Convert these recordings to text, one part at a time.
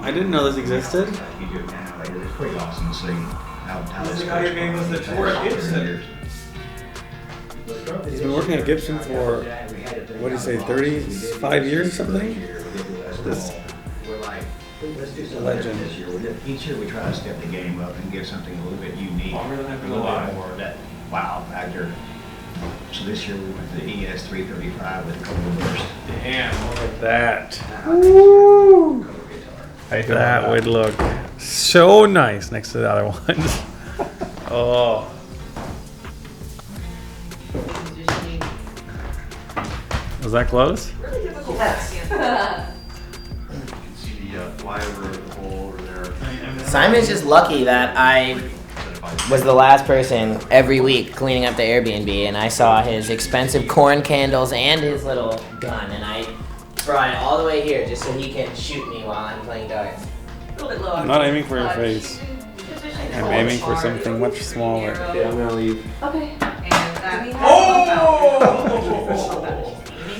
I didn't know this existed. You do it now. It's pretty awesome to see how this guy your game was the tour at Gibson. He's been working at Gibson for, what do you say, 35 years or something? This legend. Each year we try to step the game up and give something a little bit unique. A little bit more of that wow factor. So this year we went to the ES 335 with a couple of bursts. Damn, look at that. Woo! That would look so nice next to the other ones. Oh. Was that close? Really difficult. Yes. You can see the flyover of the hole over there. Simon's just lucky that I was the last person every week cleaning up the Airbnb, and I saw his expensive corn candles and his little gun, and I brought it all the way here just so he can shoot me while I'm playing darts. A little bit low. I'm not aiming for your face. I'm aiming for something much smaller. Yeah, I'm gonna leave. Okay. And that aiming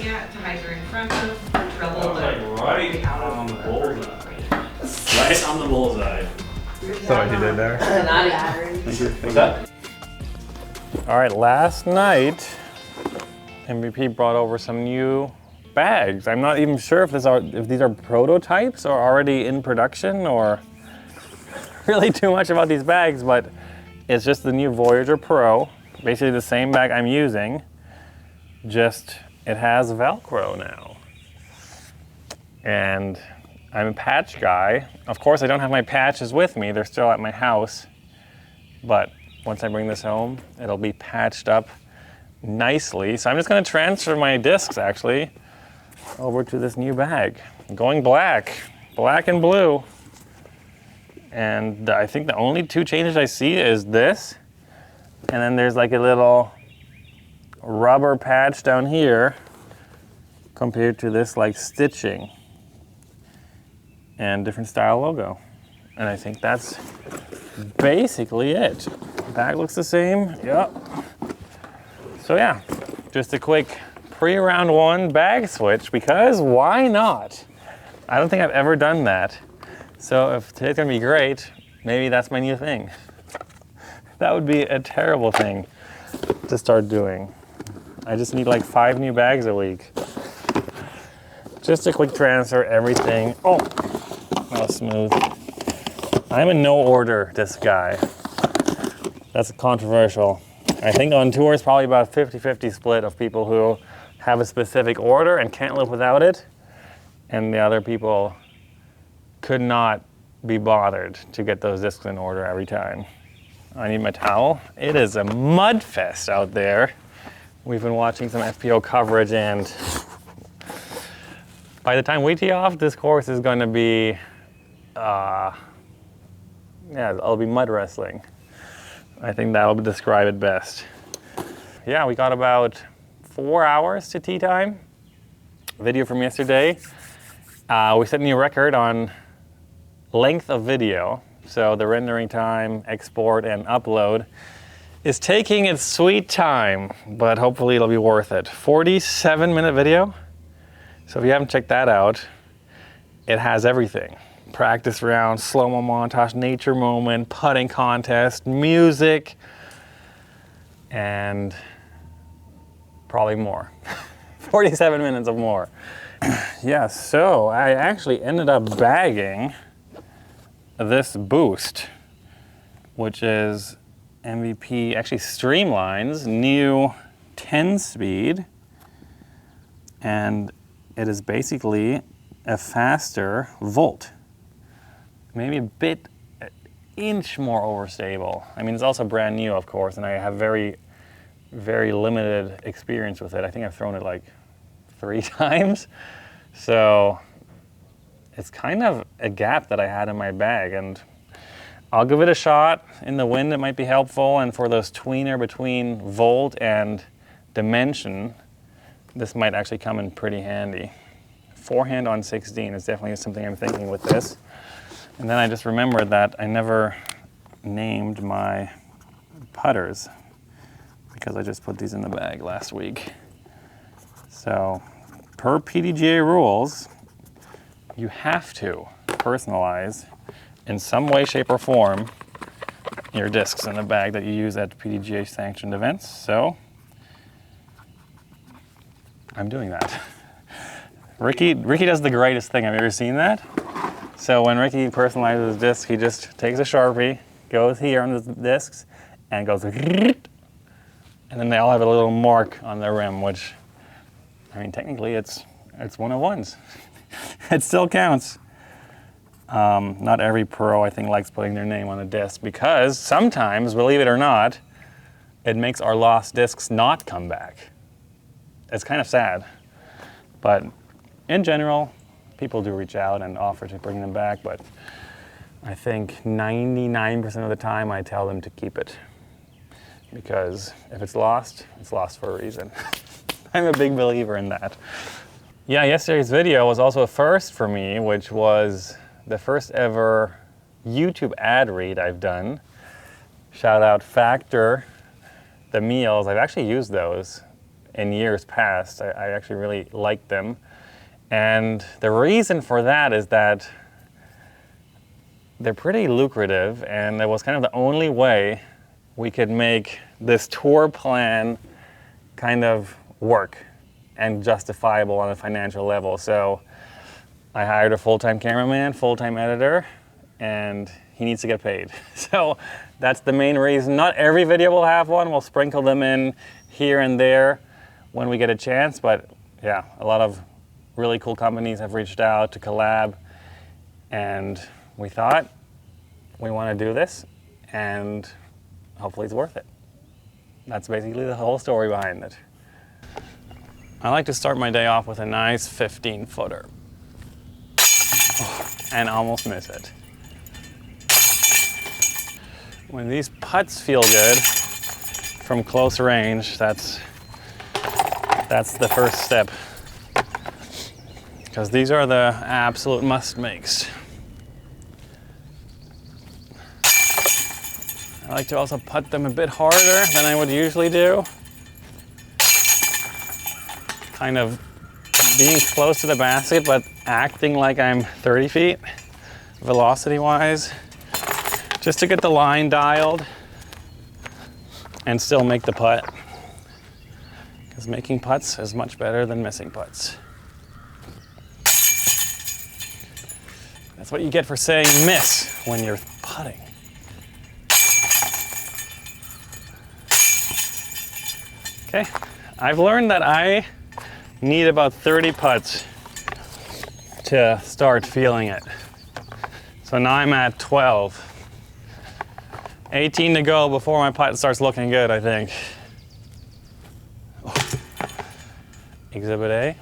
at to either in front of trouble or Right on the bullseye. Right on the bullseye. So what you did there? Thank you. What's that? All right, last night, MVP brought over some new bags. I'm not even sure if these are prototypes or already in production or really too much about these bags, but it's just the new Voyager Pro, basically the same bag I'm using, just it has Velcro now. And I'm a patch guy. Of course, I don't have my patches with me. They're still at my house. But once I bring this home, it'll be patched up nicely. So I'm just gonna transfer my discs actually over to this new bag. I'm going black and blue. And I think the only two changes I see is this. And then there's like a little rubber patch down here compared to this like stitching and different style logo. And I think that's basically it. Bag looks the same, yep. So yeah, just a quick pre-round one bag switch because why not? I don't think I've ever done that. So if today's gonna be great, maybe that's my new thing. That would be a terrible thing to start doing. I just need like 5 new bags a week. Just a quick transfer, everything. Oh, that was smooth. I'm a no order disc guy. That's controversial. I think on tour it's probably about 50-50 split of people who have a specific order and can't live without it, and the other people could not be bothered to get those discs in order every time. I need my towel. It is a mud fest out there. We've been watching some FPO coverage, and by the time we tee off, this course is going to be, yeah, it'll be mud wrestling. I think that'll describe it best. Yeah, we got about 4 hours to tee time. Video from yesterday. We set a new record on length of video. So the rendering time, export, and upload is taking its sweet time, but hopefully it'll be worth it. 47-minute video. So if you haven't checked that out, it has everything. Practice round, slow-mo montage, nature moment, putting contest, music, and probably more. 47 minutes of more. Yeah, so I actually ended up bagging this boost, which is MVP, actually Streamline's new 10-speed, and it is basically a faster Volt. Maybe a bit, an inch more overstable. I mean, it's also brand new, of course, and I have very, very limited experience with it. I think I've thrown it like 3 times. So it's kind of a gap that I had in my bag, and I'll give it a shot. In the wind, it might be helpful, and for those tweener between Volt and Dimension, this might actually come in pretty handy. Forehand on 16 is definitely something I'm thinking with this. And then I just remembered that I never named my putters because I just put these in the bag last week. So per PDGA rules, you have to personalize in some way, shape, or form your discs in a bag that you use at PDGA sanctioned events. So I'm doing that. Ricky does the greatest thing. Have you ever seen that? So when Ricky personalizes his disc, he just takes a Sharpie, goes here on the discs, and goes, and then they all have a little mark on the rim, which, I mean, technically it's one of ones. It still counts. Not every pro, I think, likes putting their name on a disc because sometimes, believe it or not, it makes our lost discs not come back. It's kind of sad, but in general, people do reach out and offer to bring them back, but I think 99% of the time I tell them to keep it because if it's lost for a reason. I'm a big believer in that. Yeah, yesterday's video was also a first for me, which was the first ever YouTube ad read I've done. Shout out Factor, the meals. I've actually used those in years past. I actually really liked them. And the reason for that is that they're pretty lucrative, and it was kind of the only way we could make this tour plan kind of work and justifiable on a financial level. So I hired a full-time cameraman, full-time editor, and he needs to get paid. So that's the main reason. Not every video will have one. We'll sprinkle them in here and there when we get a chance, but yeah, a lot of really cool companies have reached out to collab, and we thought we want to do this, and hopefully it's worth it. That's basically the whole story behind it. I like to start my day off with a nice 15-footer and almost miss it. When these putts feel good from close range, that's the first step, because these are the absolute must-makes. I like to also putt them a bit harder than I would usually do. Kind of being close to the basket, but acting like I'm 30 feet, velocity-wise, just to get the line dialed and still make the putt. Because making putts is much better than missing putts. That's what you get for saying miss when you're putting. Okay, I've learned that I need about 30 putts to start feeling it. So now I'm at 12. 18 to go before my putt starts looking good, I think. Oh. Exhibit A.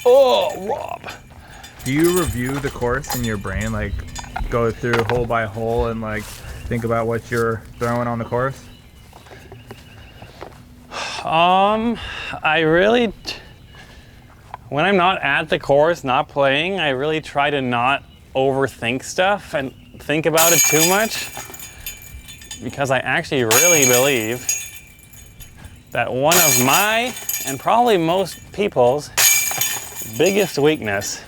Oh, Rob. Do you review the course in your brain, like go through hole by hole and like think about what you're throwing on the course? I really, when I'm not at the course, not playing, I really try to not overthink stuff and think about it too much, because I actually really believe that one of my, and probably most people's, biggest weakness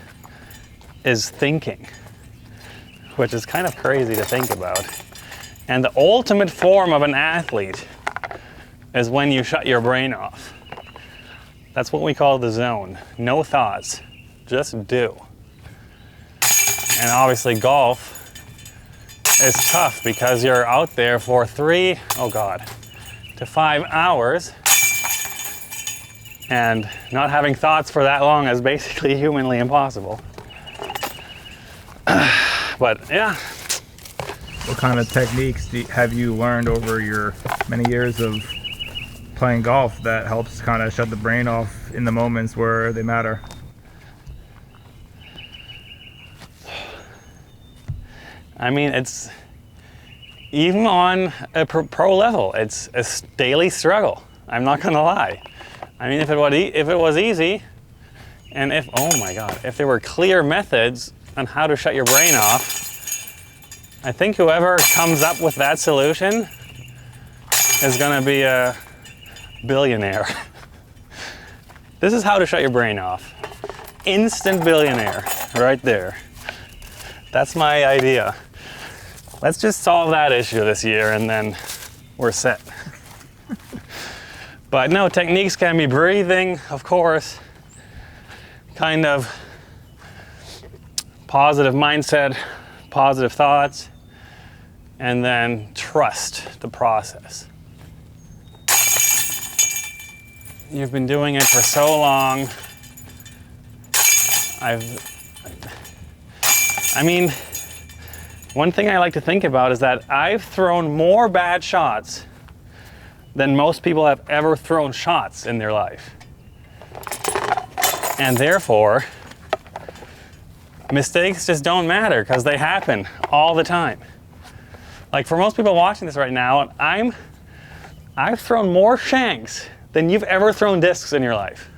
is thinking, which is kind of crazy to think about. And the ultimate form of an athlete is when you shut your brain off. That's what we call the zone. No thoughts, just do. And obviously golf is tough because you're out there for 3 to 5 hours, and not having thoughts for that long is basically humanly impossible. But yeah. What kind of techniques have you learned over your many years of playing golf that helps kind of shut the brain off in the moments where they matter? I mean, it's even on a pro level, it's a daily struggle. I'm not gonna lie. I mean, if it was easy, and if there were clear methods on how to shut your brain off, I think whoever comes up with that solution is gonna be a billionaire. This is how to shut your brain off. Instant billionaire, right there. That's my idea. Let's just solve that issue this year and then we're set. But no, techniques can be breathing, of course, kind of positive mindset, positive thoughts, and then trust the process. You've been doing it for so long. I mean, one thing I like to think about is that I've thrown more bad shots than most people have ever thrown shots in their life. And therefore, mistakes just don't matter because they happen all the time. Like for most people watching this right now, I've thrown more shanks than you've ever thrown discs in your life.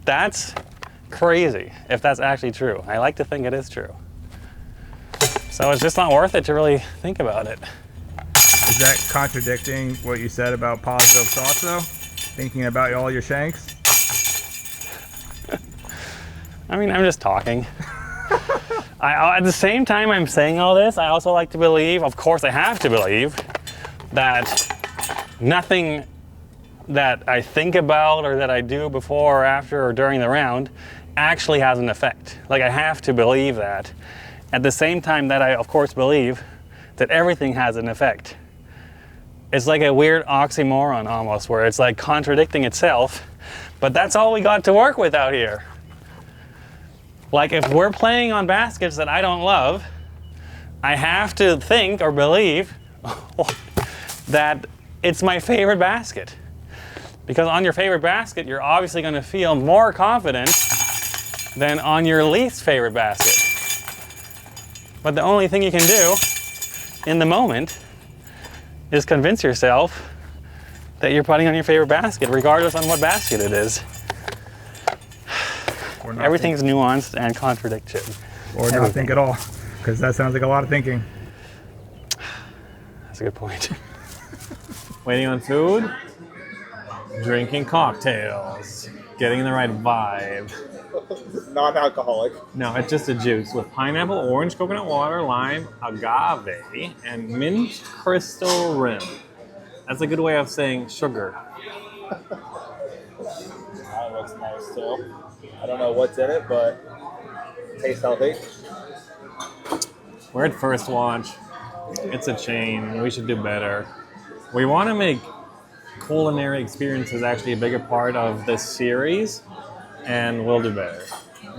That's crazy if that's actually true. I like to think it is true. So it's just not worth it to really think about it. Is that contradicting what you said about positive thoughts, though? Thinking about all your shanks? I mean, I'm just talking. At the same time I'm saying all this, I also like to believe, of course I have to believe, that nothing that I think about or that I do before or after or during the round actually has an effect. Like I have to believe that. At the same time that I, of course, believe that everything has an effect. It's like a weird oxymoron almost, where it's like contradicting itself, but that's all we got to work with out here. Like if we're playing on baskets that I don't love, I have to think or believe that it's my favorite basket. Because on your favorite basket, you're obviously going to feel more confident than on your least favorite basket. But the only thing you can do in the moment is convince yourself that you're putting on your favorite basket, regardless on what basket it is. Everything's nuanced and contradiction. Or not think at all, because that sounds like a lot of thinking. That's a good point. Waiting on food, drinking cocktails, getting the right vibe. Non-alcoholic. No, it's just a juice with pineapple, orange, coconut water, lime, agave, and mint crystal rim. That's a good way of saying sugar. That looks nice too. I don't know what's in it, but it tastes healthy. We're at First Watch. It's a chain. We should do better. We want to make culinary experiences actually a bigger part of this series, and we'll do better.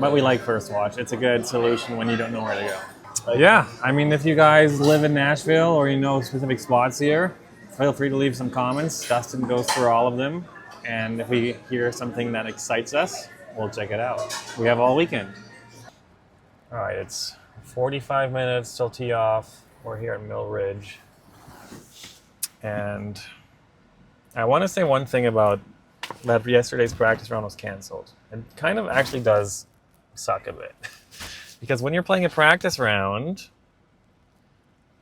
But we like First Watch. It's a good solution when you don't know where to go. But yeah, I mean, if you guys live in Nashville or you know specific spots here, feel free to leave some comments. Dustin goes through all of them. And if we hear something that excites us, we'll check it out. We have all weekend. All right, it's 45 minutes till tee off. We're here at Mill Ridge. And I want to say one thing about that yesterday's practice round was canceled. It kind of actually does suck a bit. Because when you're playing a practice round,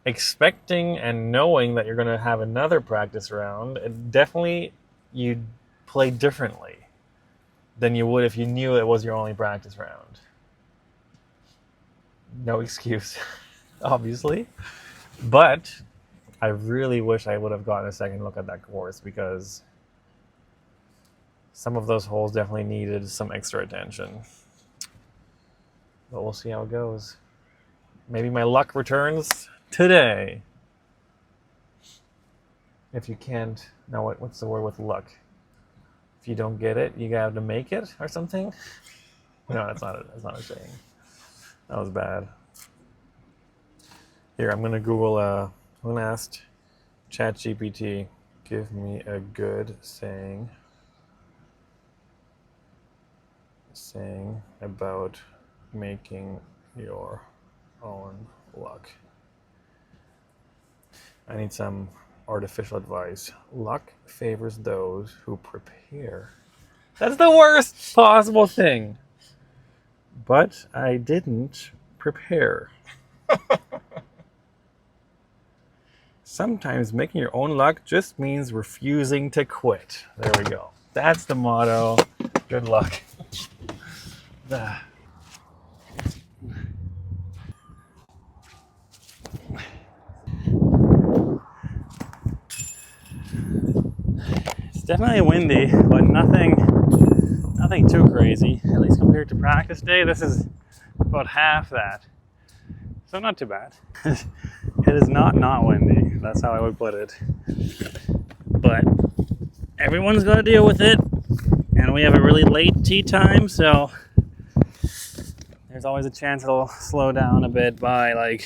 expecting and knowing that you're going to have another practice round, it definitely you'd play differently than you would if you knew it was your only practice round. No excuse, obviously. But I really wish I would have gotten a second look at that course because some of those holes definitely needed some extra attention. But we'll see how it goes. Maybe my luck returns today. If you can't, now what's the word with luck? If you don't get it, you have to make it or something? No, that's not a saying. That was bad. Here, I'm gonna Google, I'm gonna ask ChatGPT, give me a good saying about making your own luck. I need some artificial advice. Luck favors those who prepare. That's the worst possible thing. But I didn't prepare. Sometimes making your own luck just means refusing to quit. There we go. That's the motto. Good luck. It's definitely windy, but nothing too crazy. At least compared to practice day, this is about half that. So not too bad. It is not windy. That's how I would put it. But everyone's got to deal with it. And we have a really late tee time, so there's always a chance it'll slow down a bit by like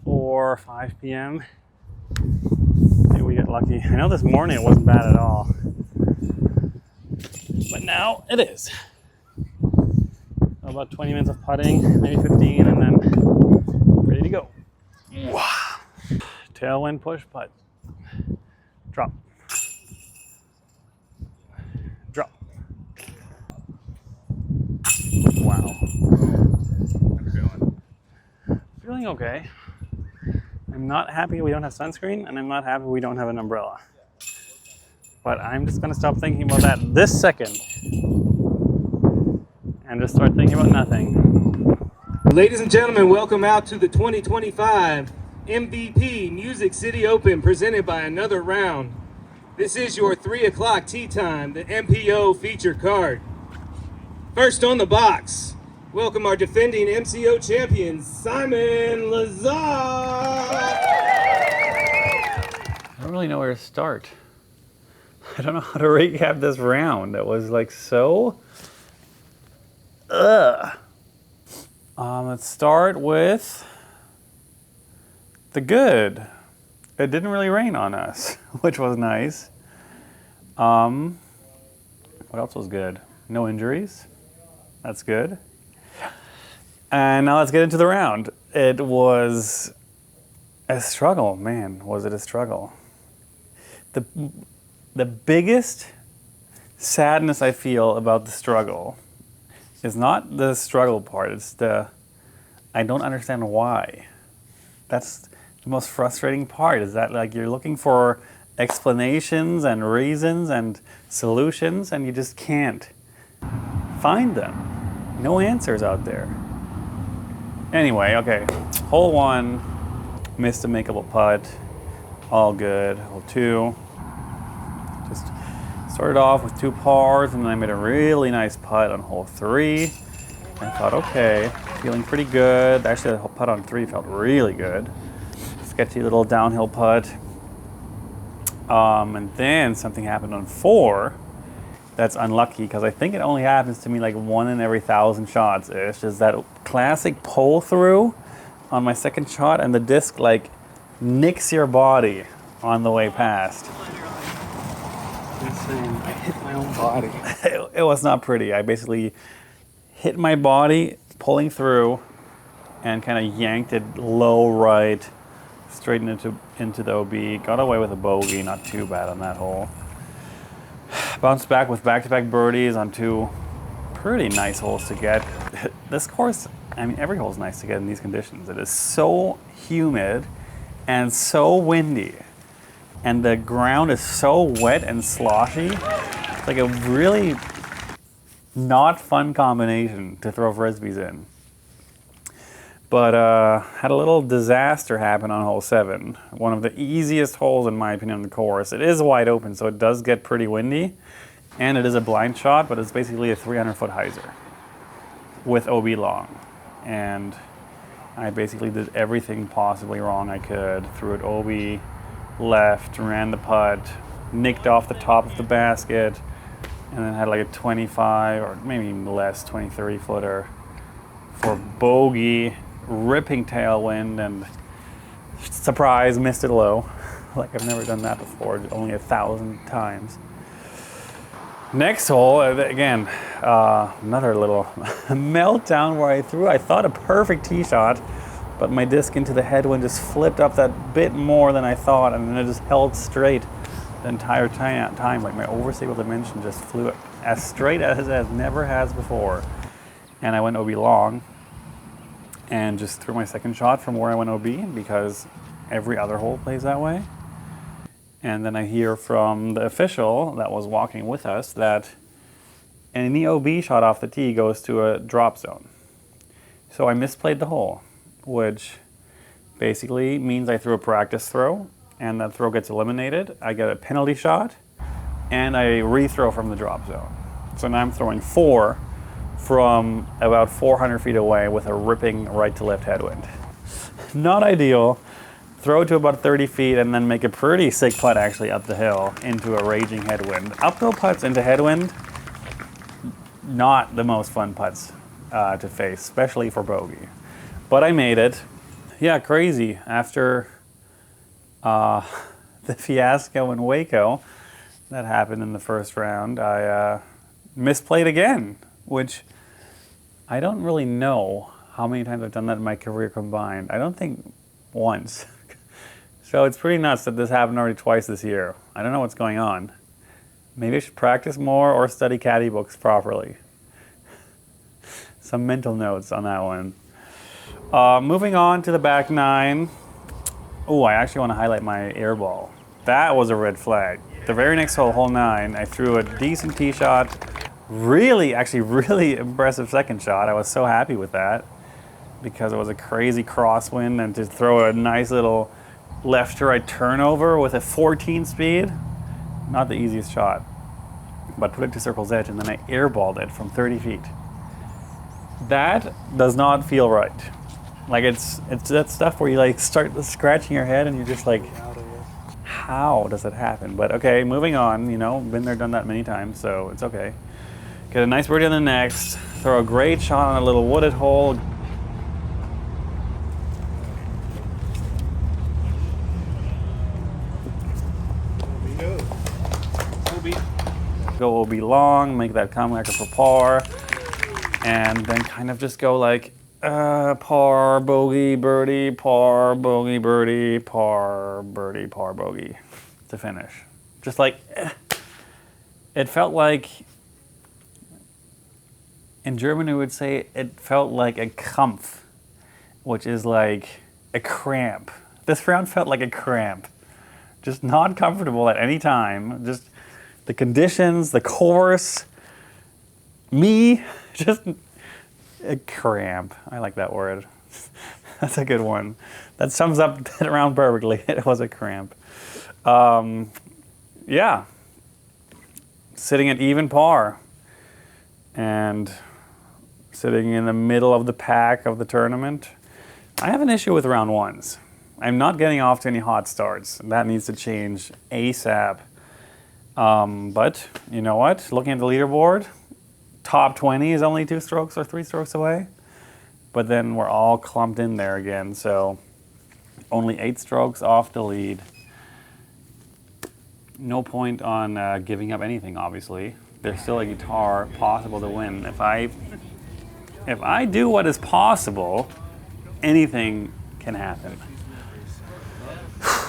4 or 5 p.m. Maybe we get lucky. I know this morning it wasn't bad at all. But now it is. About 20 minutes of putting, maybe 15, and then ready to go. Wow. Tailwind push putt. Drop. Drop. Wow. How you feeling? Feeling okay. I'm not happy we don't have sunscreen, and I'm not happy we don't have an umbrella. But I'm just gonna stop thinking about that this second and just start thinking about nothing. Ladies and gentlemen, welcome out to the 2025 MVP Music City Open presented by Another Round. This is your 3 o'clock tee time, the MPO feature card. First on the box, welcome our defending MCO champion, Simon Lizotte. I don't really know where to start. I don't know how to recap this round. It was like so... Let's start with the good. It didn't really rain on us, which was nice. What else was good? No injuries. That's good. And now let's get into the round. It was a struggle, man. Was it a struggle? The biggest sadness I feel about the struggle is not the struggle part, it's the I don't understand why. That's the most frustrating part, is that like you're looking for explanations and reasons and solutions and you just can't find them. No answers out there. Anyway, okay, hole 1, missed a makeable putt, all good. Hole 2, just started off with 2 pars and then I made a really nice putt on hole 3. I thought, okay, feeling pretty good. Actually, the putt on 3 felt really good. Sketchy little downhill putt. And then something happened on 4 that's unlucky because I think it only happens to me like 1 in every 1,000 shots. It's just that classic pull through on my second shot and the disc like nicks your body on the way past. I hit my own body. It was not pretty. I basically hit my body pulling through and kind of yanked it low right straight into the OB. Got away with a bogey, not too bad on that hole. Bounced back with back-to-back birdies on 2 pretty nice holes to get. This course, I mean, every hole is nice to get in these conditions. It is so humid and so windy. And the ground is so wet and sloshy. It's like a really not fun combination to throw frisbees in. But had a little disaster happen on hole 7. One of the easiest holes in my opinion on the course. It is wide open, so it does get pretty windy. And it is a blind shot, but it's basically a 300-foot hyzer with OB long. And I basically did everything possibly wrong I could. Threw it OB left, ran the putt, nicked off the top of the basket, and then had like a 25 or maybe less, 20-30 footer for bogey, ripping tailwind, and surprise, missed it low. Like I've never done that before, only 1,000 times. Next hole, again, another little meltdown where I thought a perfect tee shot, but my disc into the headwind just flipped up that bit more than I thought, and then it just held straight the entire time. Like my overstable dimension just flew as straight as it never has before. And I went OB long and just threw my second shot from where I went OB because every other hole plays that way. And then I hear from the official that was walking with us that and any OB shot off the tee goes to a drop zone. So I misplayed the hole, which basically means I threw a practice throw, and that throw gets eliminated. I get a penalty shot, and I rethrow from the drop zone. So now I'm throwing 4 from about 400 feet away with a ripping right to left headwind. Not ideal. Throw to about 30 feet and then make a pretty sick putt actually up the hill into a raging headwind. Uphill putts into headwind, not the most fun putts to face, especially for bogey. But I made it. Yeah, crazy. After the fiasco in Waco that happened in the first round, I misplayed again, which I don't really know how many times I've done that in my career combined. I don't think once. So it's pretty nuts that this happened already twice this year. I don't know what's going on. Maybe I should practice more or study caddy books properly. Some mental notes on that one. Moving on to the back 9. Oh, I actually want to highlight my air ball. That was a red flag. The very next hole, hole 9, I threw a decent tee shot. Really impressive second shot. I was so happy with that because it was a crazy crosswind, and to throw a nice little left to right turnover with a 14 speed, not the easiest shot, but put it to circle's edge, and then I airballed it from 30 feet. That does not feel right. Like it's that stuff where you like start scratching your head and you're just like, how does it happen? But okay, moving on, you know, been there, done that many times, so it's okay. Get a nice birdie on the next, throw a great shot on a little wooded hole. Go OB long, make that comeback for par, and then kind of just go like par, bogey, birdie, par, bogey, birdie, par, birdie, par, bogey to finish. Just like, it felt like, in German we would say it felt like a Krampf, which is like a cramp. This round felt like a cramp. Just not comfortable at any time. Just the conditions, the course, me, just a cramp. I like that word. That's a good one. That sums up that round perfectly. It was a cramp. Yeah. Sitting at even par and sitting in the middle of the pack of the tournament. I have an issue with round 1s. I'm not getting off to any hot starts. That needs to change ASAP. But you know what? Looking at the leaderboard, top 20 is only 2 strokes or 3 strokes away. But then we're all clumped in there again, so only 8 strokes off the lead. No point on giving up anything, obviously. There's still a guitar possible to win. If I do what is possible, anything can happen.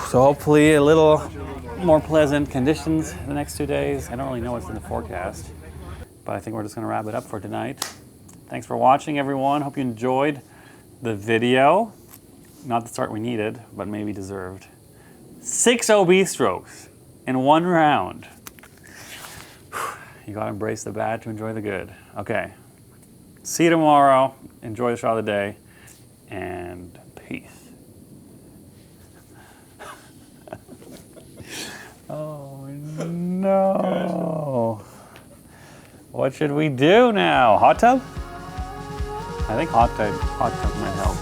So hopefully a little more pleasant conditions the next 2 days. I don't really know what's in the forecast, but I think we're just going to wrap it up for tonight. Thanks for watching, everyone. Hope you enjoyed the video. Not the start we needed, but maybe deserved. 6 OB strokes in 1 round. You got to embrace the bad to enjoy the good. Okay. See you tomorrow. Enjoy the shot of the day, and peace. Oh no. What should we do now? Hot tub? I think hot tub might help.